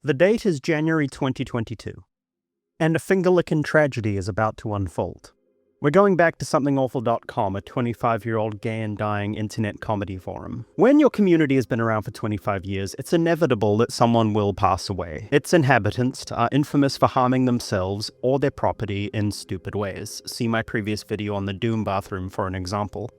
The date is January 2022, and a finger-licking tragedy is about to unfold. We're going back to somethingawful.com, a 25-year-old gay and dying internet comedy forum. When your community has been around for 25 years, it's inevitable that someone will pass away. Its inhabitants are infamous for harming themselves or their property in stupid ways. See my previous video on the Doom bathroom for an example.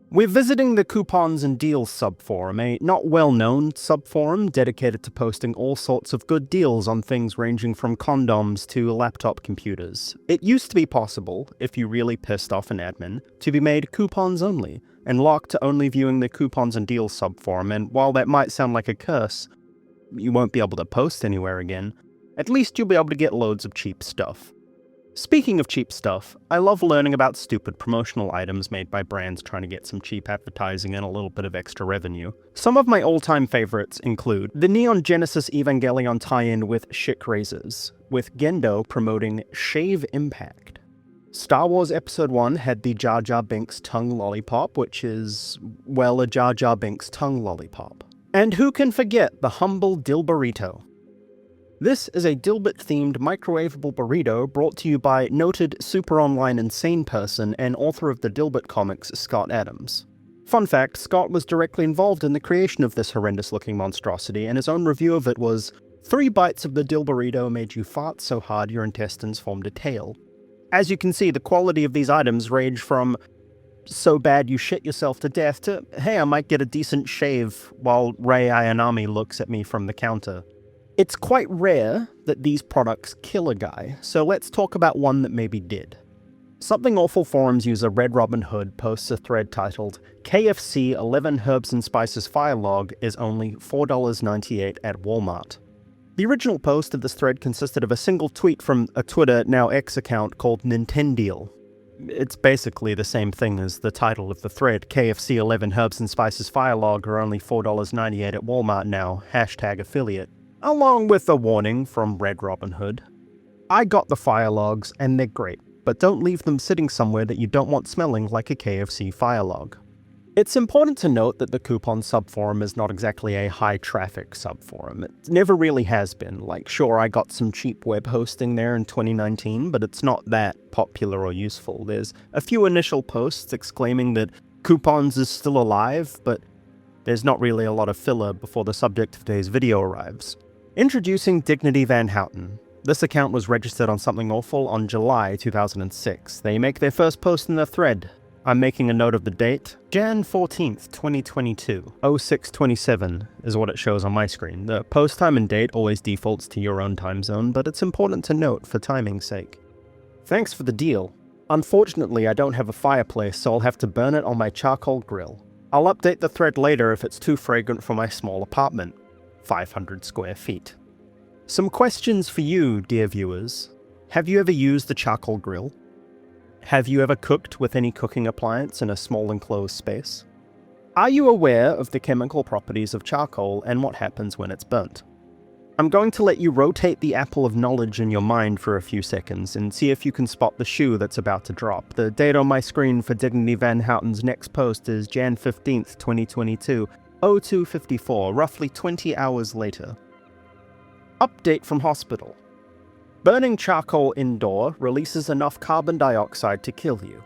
We're visiting the Coupons and Deals subforum, a not well-known subforum dedicated to posting all sorts of good deals on things ranging from condoms to laptop computers. It used to be possible, if you really pissed off an admin, to be made coupons only, and locked to only viewing the Coupons and Deals subforum, and while that might sound like a curse, you won't be able to post anywhere again, at least you'll be able to get loads of cheap stuff. Speaking of cheap stuff, I love learning about stupid promotional items made by brands trying to get some cheap advertising and a little bit of extra revenue. Some of my all-time favorites include the Neon Genesis Evangelion tie-in with Schick Razors, with Gendo promoting Shave Impact. Star Wars Episode 1 had the Jar Jar Binks tongue lollipop, which is, well, a Jar Jar Binks tongue lollipop. And who can forget the humble Dill Burrito? This is a Dilbert-themed microwavable burrito brought to you by noted super online insane person and author of the Dilbert comics, Scott Adams. Fun fact, Scott was directly involved in the creation of this horrendous-looking monstrosity, and his own review of it was, 3 bites of the Dill Burrito made you fart so hard your intestines formed a tail. As you can see, the quality of these items range from so bad you shit yourself to death to, hey, I might get a decent shave while Rei Ayanami looks at me from the counter. It's quite rare that these products kill a guy, so let's talk about one that maybe did. Something Awful Forums user Red Robin Hood posts a thread titled, KFC 11 Herbs and Spices Firelog is only $4.98 at Walmart. The original post of this thread consisted of a single tweet from a Twitter, now X account called Nintendeal. It's basically the same thing as the title of the thread, KFC 11 Herbs and Spices Firelog are only $4.98 at Walmart now, #affiliate. Along with a warning from Red Robin Hood. I got the Firelogs and they're great, but don't leave them sitting somewhere that you don't want smelling like a KFC Firelog. It's important to note that the Coupon subforum is not exactly a high-traffic subforum. It never really has been. Like, sure, I got some cheap web hosting there in 2019, but it's not that popular or useful. There's a few initial posts exclaiming that Coupons is still alive, but there's not really a lot of filler before the subject of today's video arrives. Introducing Dignity Van Houten. This account was registered on Something Awful on July 2006. They make their first post in the thread. I'm making a note of the date. Jan 14th, 2022. 0627 is what it shows on my screen. The post time and date always defaults to your own time zone, but it's important to note for timing's sake. Thanks for the deal. Unfortunately, I don't have a fireplace, so I'll have to burn it on my charcoal grill. I'll update the thread later if it's too fragrant for my small apartment. 500 square feet. Some questions for you, dear viewers. Have you ever used a charcoal grill? Have you ever cooked with any cooking appliance in a small enclosed space? Are you aware of the chemical properties of charcoal and what happens when it's burnt? I'm going to let you rotate the apple of knowledge in your mind for a few seconds and see if you can spot the shoe that's about to drop. The date on my screen for Dignity Van Houten's next post is Jan 15th, 2022. 0254, roughly 20 hours later. Update from hospital. Burning charcoal indoor releases enough carbon dioxide to kill you.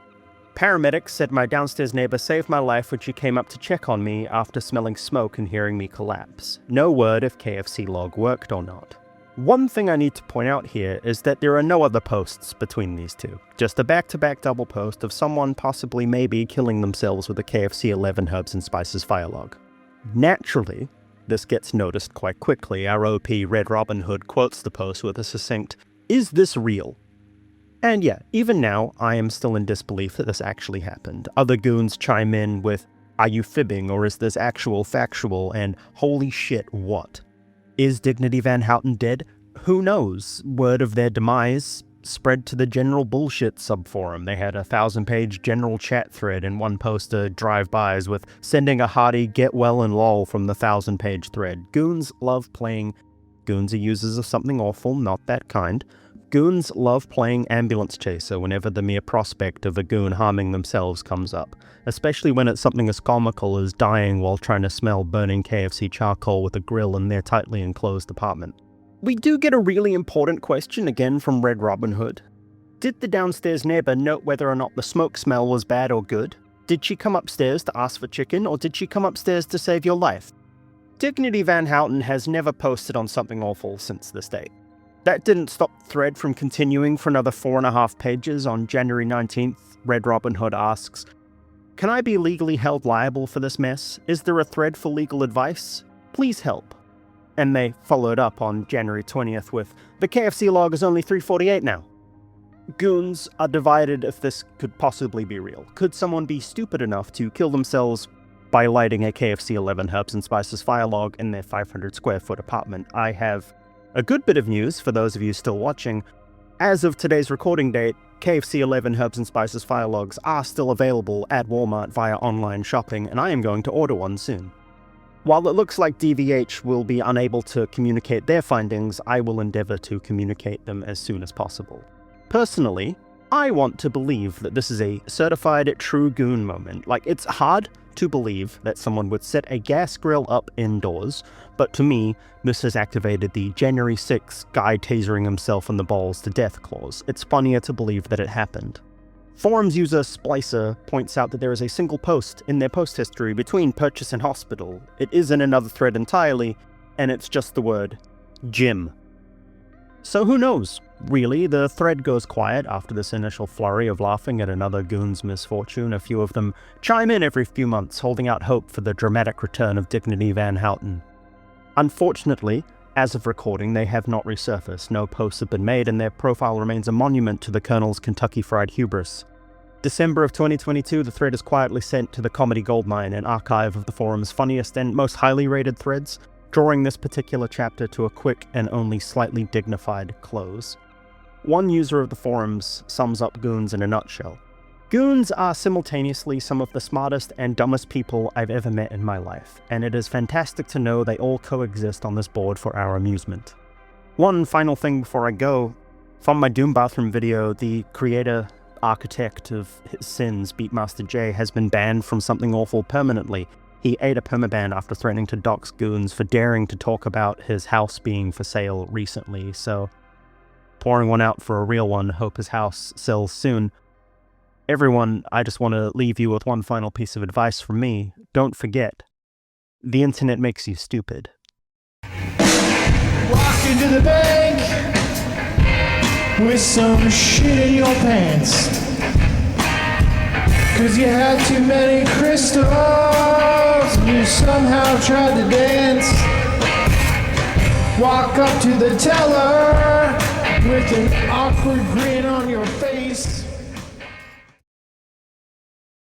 Paramedics said my downstairs neighbor saved my life when she came up to check on me after smelling smoke and hearing me collapse. No word if KFC log worked or not. One thing I need to point out here is that there are no other posts between these two. Just a back-to-back double post of someone possibly maybe killing themselves with a KFC 11 Herbs and Spices Firelog. Naturally, this gets noticed quite quickly. Our OP Red Robin Hood quotes the post with a succinct, "Is this real?" And yeah, even now, I am still in disbelief that this actually happened. Other goons chime in with, "Are you fibbing, or is this actual factual?" and "Holy shit, what?" Is Dignity Van Houten dead? Who knows? Word of their demise spread to the general bullshit subforum. They had a 1,000-page general chat thread and one poster drive-bys with sending a hearty get well and lol from the 1,000-page thread. Goons love playing. Goons are users of Something Awful, not that kind. Goons love playing ambulance chaser whenever the mere prospect of a goon harming themselves comes up, especially when it's something as comical as dying while trying to smell burning KFC charcoal with a grill in their tightly enclosed apartment. We do get a really important question again from Red Robin Hood. Did the downstairs neighbor note whether or not the smoke smell was bad or good? Did she come upstairs to ask for chicken, or did she come upstairs to save your life? Dignity Van Houten has never posted on Something Awful since this date. That didn't stop the thread from continuing for another 4.5 pages. On January 19th, Red Robin Hood asks, "Can I be legally held liable for this mess? Is there a thread for legal advice? Please help." And they followed up on January 20th with, "The KFC log is only 348 now." Goons are divided if this could possibly be real. Could someone be stupid enough to kill themselves by lighting a KFC 11 Herbs and Spices Firelog in their 500 square foot apartment? I have a good bit of news for those of you still watching. As of today's recording date, KFC 11 Herbs and Spices Firelogs are still available at Walmart via online shopping, and I am going to order one soon. While it looks like DVH will be unable to communicate their findings, I will endeavor to communicate them as soon as possible. Personally, I want to believe that this is a certified true goon moment. Like, it's hard to believe that someone would set a gas grill up indoors, but to me, this has activated the January 6th guy tasering himself in the balls to death clause. It's funnier to believe that it happened. Forums user Splicer points out that there is a single post in their post history between purchase and hospital. It is in another thread entirely, and it's just the word Jim. So who knows? Really, the thread goes quiet after this initial flurry of laughing at another goon's misfortune. A few of them chime in every few months, holding out hope for the dramatic return of Dignity Van Houten. Unfortunately, as of recording, they have not resurfaced. No posts have been made, and their profile remains a monument to the Colonel's Kentucky Fried hubris. December of 2022, the thread is quietly sent to the Comedy Goldmine, an archive of the forum's funniest and most highly rated threads, drawing this particular chapter to a quick and only slightly dignified close. One user of the forums sums up goons in a nutshell. Goons are simultaneously some of the smartest and dumbest people I've ever met in my life, and it is fantastic to know they all coexist on this board for our amusement. One final thing before I go. From my Doom Bathroom video, the creator, architect of his sins, Beatmaster J, has been banned from Something Awful permanently. He ate a permaban after threatening to dox goons for daring to talk about his house being for sale recently, so pouring one out for a real one, hope his house sells soon. Everyone, I just want to leave you with one final piece of advice from me. Don't forget, the internet makes you stupid. Walk into the bank with some shit in your pants, 'cause you had too many crystals and you somehow tried to dance. Walk up to the teller with an awkward grin on your face.